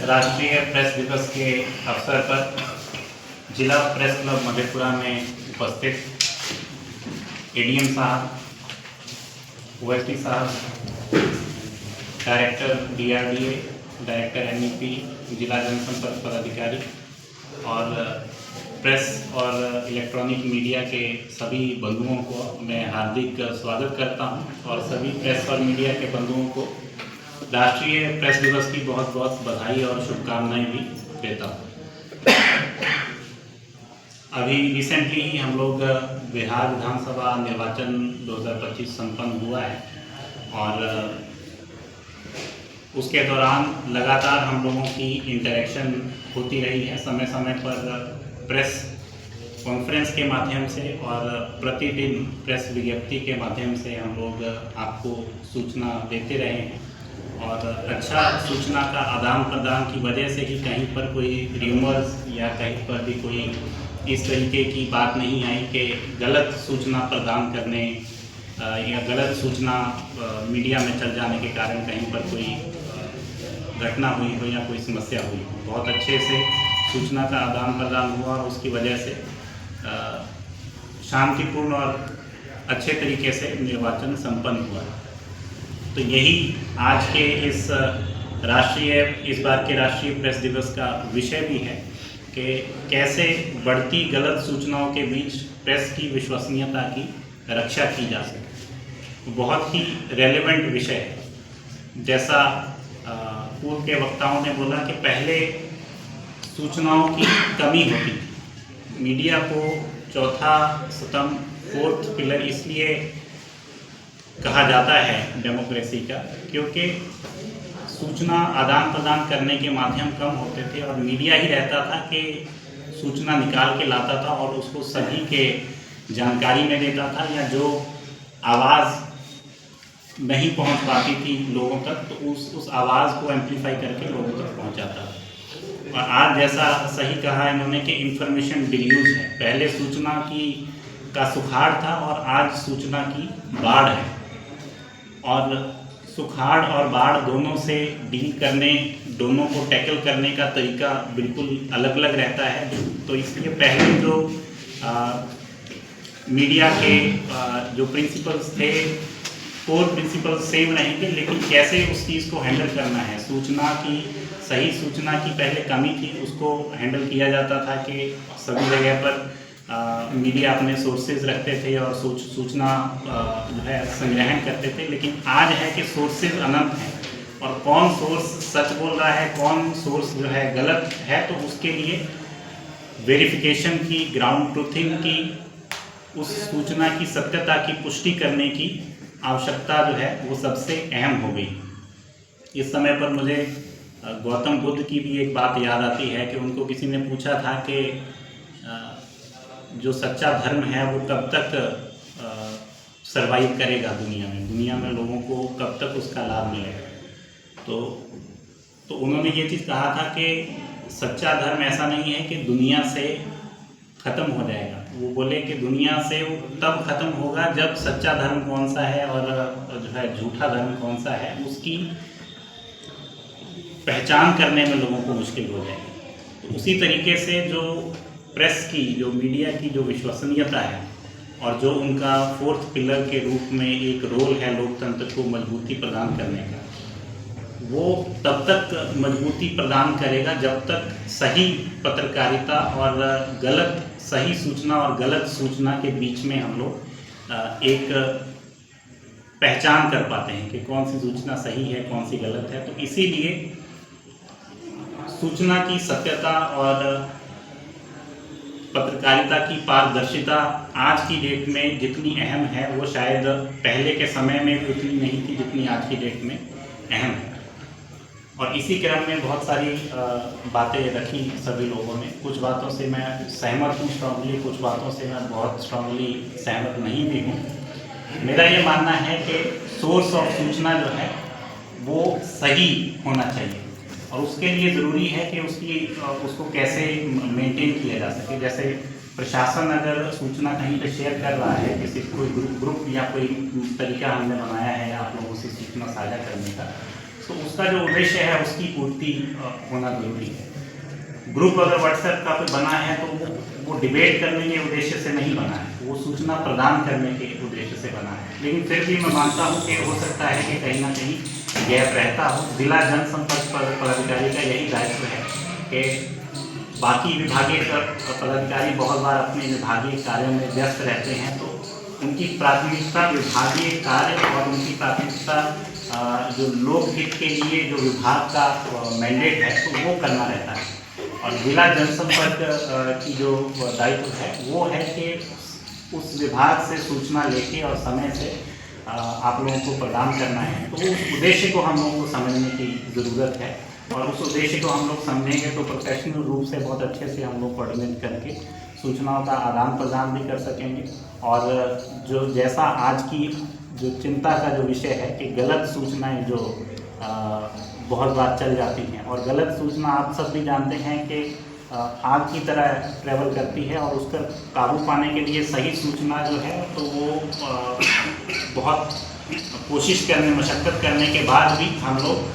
राष्ट्रीय प्रेस दिवस के अवसर पर जिला प्रेस क्लब मधेपुरा में उपस्थित एडीएम साहब, ओएसडी साहब, डायरेक्टर डीआरडीए, डायरेक्टर एनईपी, जिला जनसंपर्क पदाधिकारी और प्रेस और इलेक्ट्रॉनिक मीडिया के सभी बंधुओं को मैं हार्दिक स्वागत करता हूं और सभी प्रेस और मीडिया के बंधुओं को राष्ट्रीय प्रेस दिवस की बहुत बहुत बधाई और शुभकामनाएं भी देता हूं। अभी रिसेंटली ही हम लोग बिहार विधानसभा निर्वाचन 2025 संपन्न हुआ है और उसके दौरान लगातार हम लोगों की इंटरेक्शन होती रही है। समय समय पर प्रेस कॉन्फ्रेंस के माध्यम से और प्रतिदिन प्रेस विज्ञप्ति के माध्यम से हम लोग आपको सूचना देते रहे हैं और अच्छा सूचना का आदान प्रदान की वजह से ही कहीं पर कोई र्यूमर्स या कहीं पर भी कोई इस तरीके की बात नहीं आई कि गलत सूचना प्रदान करने या गलत सूचना मीडिया में चल जाने के कारण कहीं पर कोई घटना हुई हो या कोई समस्या हुई हो। बहुत अच्छे से सूचना का आदान प्रदान हुआ और उसकी वजह से शांतिपूर्ण और अच्छे तरीके से निर्वाचन संपन्न हुआ। तो यही आज के इस बार के राष्ट्रीय प्रेस दिवस का विषय भी है कि कैसे बढ़ती गलत सूचनाओं के बीच प्रेस की विश्वसनीयता की रक्षा की जा सके। बहुत ही रेलेवेंट विषय है। जैसा पूर्व के वक्ताओं ने बोला कि पहले सूचनाओं की कमी होती थी। मीडिया को चौथा स्तंभ, फोर्थ पिलर इसलिए कहा जाता है डेमोक्रेसी का, क्योंकि सूचना आदान प्रदान करने के माध्यम कम होते थे और मीडिया ही रहता था कि सूचना निकाल के लाता था और उसको सभी के जानकारी में देता था, या जो आवाज़ नहीं पहुंच पाती थी लोगों तक तो उस आवाज़ को एम्पलीफाई करके लोगों तक पहुंचाता था। और आज जैसा सही कहा इन्होंने कि इंफॉर्मेशन डिल्यूज है। पहले सूचना का सुखाड़ था और आज सूचना की बाढ़ है और सुखाड़ और बाढ़ दोनों से डील करने, दोनों को टैकल करने का तरीका बिल्कुल अलग अलग रहता है। तो इसलिए पहले जो मीडिया के जो प्रिंसिपल्स थे, कोर प्रिंसिपल सेम रहेंगे, लेकिन कैसे उस चीज़ को हैंडल करना है। सही सूचना की पहले कमी थी, उसको हैंडल किया जाता था कि सभी जगह पर मीडिया अपने सोर्सेज रखते थे और सूचना जो है संग्रहण करते थे। लेकिन आज है कि सोर्सेज अनंत हैं और कौन सोर्स सच बोल रहा है, कौन सोर्स जो है गलत है, तो उसके लिए वेरिफिकेशन की, ग्राउंड ट्रूथिंग की, उस सूचना की सत्यता की पुष्टि करने की आवश्यकता जो है वो सबसे अहम हो गई। इस समय पर मुझे गौतम बुद्ध की भी एक बात याद आती है कि उनको किसी ने पूछा था कि जो सच्चा धर्म है वो कब तक सरवाइव करेगा दुनिया में लोगों को कब तक उसका लाभ मिलेगा। तो उन्होंने ये चीज़ कहा था कि सच्चा धर्म ऐसा नहीं है कि दुनिया से ख़त्म हो जाएगा। वो बोले कि दुनिया से वो तब ख़त्म होगा जब सच्चा धर्म कौन सा है और जो है झूठा धर्म कौन सा है उसकी पहचान करने में लोगों को मुश्किल हो जाएगी। तो उसी तरीके से जो प्रेस की, जो मीडिया की जो विश्वसनीयता है और जो उनका फोर्थ पिलर के रूप में एक रोल है लोकतंत्र को मजबूती प्रदान करने का, वो तब तक मजबूती प्रदान करेगा जब तक सही पत्रकारिता और सही सूचना और गलत सूचना के बीच में हम लोग एक पहचान कर पाते हैं कि कौन सी सूचना सही है, कौन सी गलत है। तो इसीलिए सूचना की सत्यता और पत्रकारिता की पारदर्शिता आज की डेट में जितनी अहम है वो शायद पहले के समय में भी उतनी नहीं थी जितनी आज की डेट में अहम है। और इसी क्रम में बहुत सारी बातें रखी सभी लोगों ने। कुछ बातों से मैं सहमत हूँ स्ट्रांगली, कुछ बातों से मैं बहुत स्ट्रांगली सहमत नहीं भी हूँ। मेरा ये मानना है कि सोर्स ऑफ सूचना जो है वो सही होना चाहिए और उसके लिए ज़रूरी है कि उसको कैसे मेंटेन किया जा सके। जैसे प्रशासन अगर सूचना कहीं पे शेयर कर रहा है, किसी कोई ग्रुप या कोई तरीका हमने बनाया है आप लोगों से सूचना साझा करने का, तो उसका जो उद्देश्य है उसकी पूर्ति होना जरूरी है। ग्रुप अगर व्हाट्सएप का कोई बना है तो वो डिबेट करने के उद्देश्य से नहीं बना है, वो सूचना प्रदान करने के उद्देश्य से बना है। लेकिन फिर भी मैं मानता हूँ कि हो सकता है कि कहीं ना कहीं गैप रहता हो। जिला जनसंपर्क पदाधिकारी का यही दायित्व है कि बाकी विभागीय पदाधिकारी बहुत बार अपने विभागीय कार्यों में व्यस्त रहते हैं, तो उनकी प्राथमिकता विभागीय कार्य और उनकी प्राथमिकता जो लोकहित के लिए जो विभाग का मैंडेट है तो वो करना रहता है। और जिला जनसंपर्क की जो दायित्व है वो है कि उस विभाग से सूचना लेके और समय से आप लोगों को प्रदान करना है। तो उस उद्देश्य को हम लोगों को समझने की ज़रूरत है, और उस उद्देश्य को हम लोग समझेंगे तो प्रोफेशनल रूप से बहुत अच्छे से हम लोग कोऑर्डिनेट करके सूचनाओं का आदान प्रदान भी कर सकेंगे। और जो जैसा आज की जो चिंता का जो विषय है कि गलत सूचनाएं जो बहुत बार चल जाती हैं, और गलत सूचना आप सब भी जानते हैं कि आग की तरह ट्रैवल करती है, और उसका काबू पाने के लिए सही सूचना जो है तो वो बहुत कोशिश करने मशक्क़त करने के बाद भी हम लोग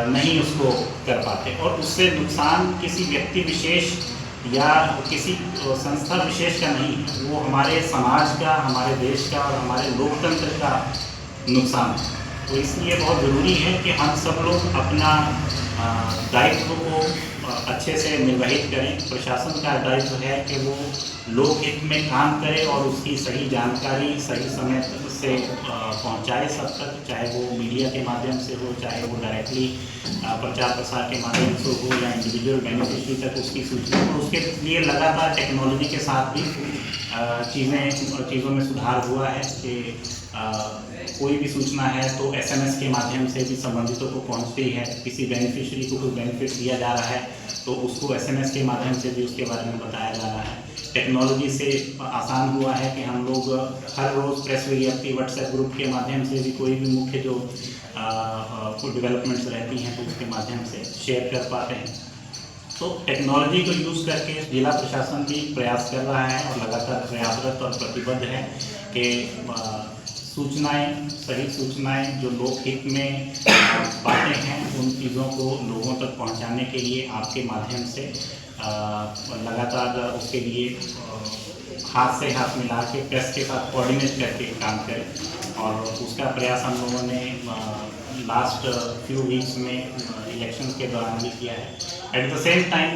नहीं उसको कर पाते, और उससे नुकसान किसी व्यक्ति विशेष या किसी संस्था विशेष का नहीं है, वो हमारे समाज का, हमारे देश का और हमारे लोकतंत्र का नुकसान है। तो इसलिए बहुत ज़रूरी है कि हम सब लोग अपना दायित्व को अच्छे से निर्वहित करें। प्रशासन का दायित्व है कि वो लोकहित में काम करे और उसकी सही जानकारी सही समय से पहुंचाए सब तक, चाहे वो मीडिया के माध्यम से हो, चाहे वो डायरेक्टली प्रचार प्रसार के माध्यम से हो, या इंडिविजुअल बेनिफिशरी तक उसकी सूचना हो। उसके लिए लगातार टेक्नोलॉजी के साथ भी चीज़ों में सुधार हुआ है कि कोई भी सूचना है तो SMS के माध्यम से भी संबंधितों को पहुंचती है। किसी बेनिफिशरी को कोई बेनिफिट दिया जा रहा है तो उसको SMS के माध्यम से भी उसके बारे में बताया जा रहा है। टेक्नोलॉजी से आसान हुआ है कि हम लोग हर रोज़ प्रेस विज्ञप्ति व्हाट्सएप ग्रुप के माध्यम से भी कोई भी मुख्य जो डेवलपमेंट्स रहती हैं तो उसके माध्यम से शेयर कर पाते हैं। तो टेक्नोलॉजी को यूज़ करके जिला प्रशासन भी प्रयास कर रहा है और लगातार प्रयासरत और प्रतिबद्ध है कि सही सूचनाएं जो लोकहित में बातें हैं उन चीज़ों को लोगों तक पहुंचाने के लिए आपके माध्यम से लगातार उसके लिए हाथ से हाथ मिला के प्रेस के साथ कोऑर्डिनेट करके काम करें। और उसका प्रयास हम लोगों ने लास्ट फ्यू वीक्स में इलेक्शन के दौरान भी किया है। At the same time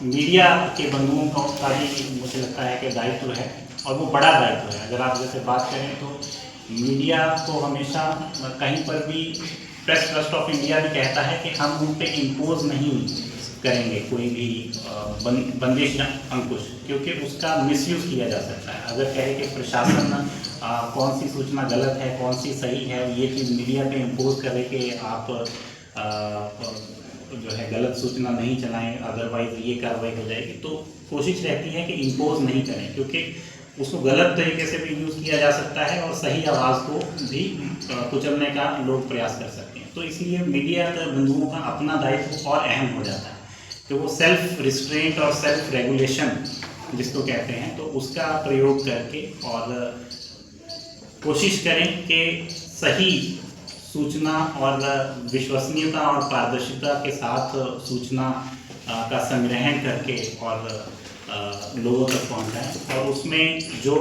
media के बंधुओं का भी मुझे लगता है कि दायित्व है, और वो बड़ा दायित्व है। अगर आप जैसे बात करें तो मीडिया को हमेशा कहीं पर भी प्रेस ट्रस्ट ऑफ इंडिया भी कहता है कि हम उन पर इम्पोज नहीं करेंगे कोई भी बंदिश या अंकुश, क्योंकि उसका मिसयूज़ किया जा सकता है। अगर कहे कि प्रशासन कौन सी सूचना गलत है कौन सी सही है, ये चीज़ मीडिया पे इम्पोज करे कि आप जो है गलत सूचना नहीं चलाएं, अदरवाइज ये कार्रवाई हो जाएगी। तो कोशिश रहती है कि इम्पोज नहीं करें, क्योंकि उसको गलत तरीके से भी यूज़ किया जा सकता है और सही आवाज़ को भी कुचलने का लोग प्रयास कर सकते हैं। तो इसलिए मीडिया बंधुओं का अपना दायित्व और अहम हो जाता है कि वो सेल्फ रिस्ट्रेंट और सेल्फ रेगुलेशन जिसको कहते हैं, तो उसका प्रयोग करके और कोशिश करें कि सही सूचना और विश्वसनीयता और पारदर्शिता के साथ सूचना का संग्रहण करके और लोगों तक पहुंचाएं। और उसमें जो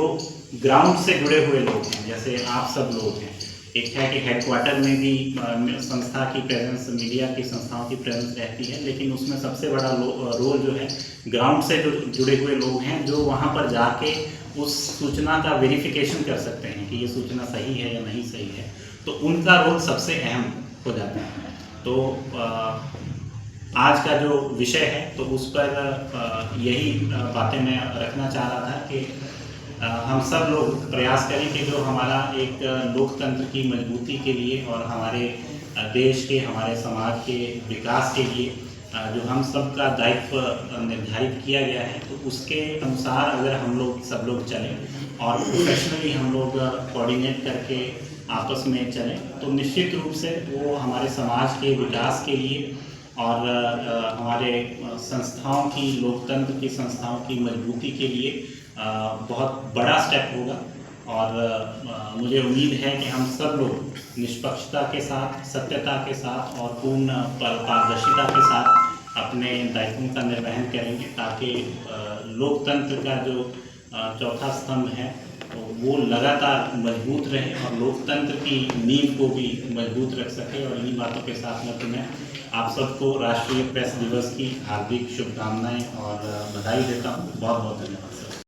ग्राउंड से जुड़े हुए लोग हैं, जैसे आप सब लोग हैं, एक है कि हेडक्वार्टर में भी संस्था की प्रेजेंस, मीडिया की संस्थाओं की प्रेजेंस रहती है, लेकिन उसमें सबसे बड़ा रोल जो है ग्राउंड से जो जुड़े हुए लोग हैं, जो वहाँ पर जाके उस सूचना का वेरिफिकेशन कर सकते हैं कि ये सूचना सही है या नहीं सही है। तो उनका रोल सबसे अहम हो जाता है। तो आज का जो विषय है तो उस पर यही बातें मैं रखना चाह रहा था कि हम सब लोग प्रयास करें कि जो हमारा एक लोकतंत्र की मजबूती के लिए और हमारे देश के, हमारे समाज के विकास के लिए जो हम सब का दायित्व निर्धारित किया गया है, तो उसके अनुसार अगर हम लोग सब लोग चलें और प्रोफेशनली हम लोग कोऑर्डिनेट करके आपस में चलें, तो निश्चित रूप से वो हमारे समाज के विकास के लिए और हमारे संस्थाओं की, लोकतंत्र की संस्थाओं की मजबूती के लिए बहुत बड़ा स्टेप होगा। और मुझे उम्मीद है कि हम सब लोग निष्पक्षता के साथ, सत्यता के साथ और पूर्ण पारदर्शिता के साथ अपने दायित्वों का निर्वहन करेंगे, ताकि लोकतंत्र का जो चौथा स्तंभ है तो वो लगातार मजबूत रहे और लोकतंत्र की नींव को भी मजबूत रख सके। और इन्हीं बातों के साथ में तो मैं आप सबको राष्ट्रीय प्रेस दिवस की हार्दिक शुभकामनाएं और बधाई देता हूँ। बहुत बहुत धन्यवाद सर।